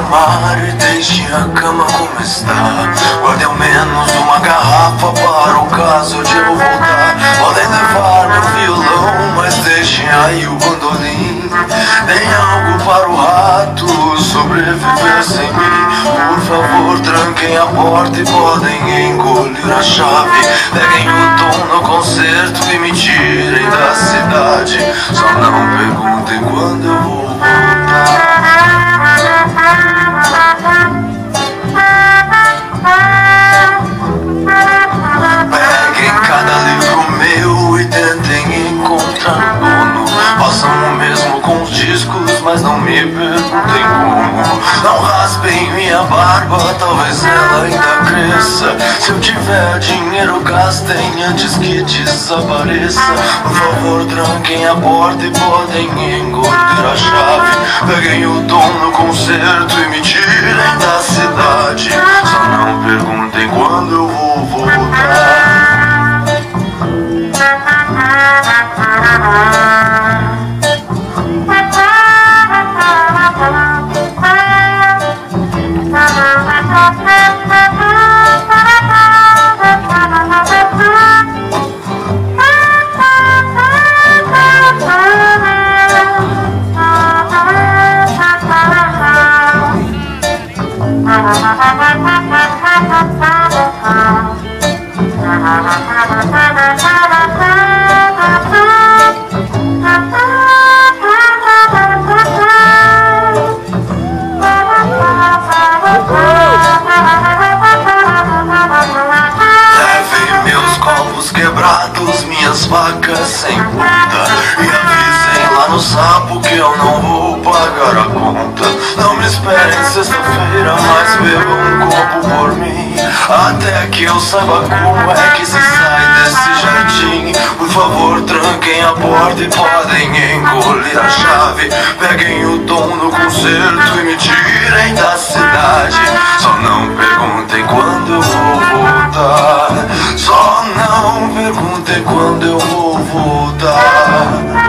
mar e deixe a cama como está. Guarde ao menos uma garrafa para o caso de eu voltar. Podem levar meu violão, mas deixem aí o bandolim. Tem algo para o rato sobreviver sem mim. Por favor, tranquem a porta e podem engolir a chave. Peguem o tom no concerto e me tirem da cidade. Só não perguntem quando eu vou voltar. Peguem cada livro meu e tentem encontrar o dono. Façam o mesmo com os discos, mas não me perguntem como. Não raspem minha barba, talvez ela ainda cresça. Se eu tiver dinheiro, gastem antes que desapareça. Por favor, tranquem a porta e podem engolir a chave. Peguem o tom no concerto e me tirem da cidade. Só não perguntem quando eu vou voltar. Quebrados, minhas vacas sem ponta. E avisem lá no sapo que eu não vou pagar a conta. Não me esperem sexta-feira, mas bebam um copo por mim. Até que eu saiba como é que se sai desse jardim. Por favor, tranquem a porta e podem engolir a chave. Peguem o tom no concerto e me tirem da cidade. Só não perguntem quando eu vou voltar. Só não perguntem quando eu vou voltar.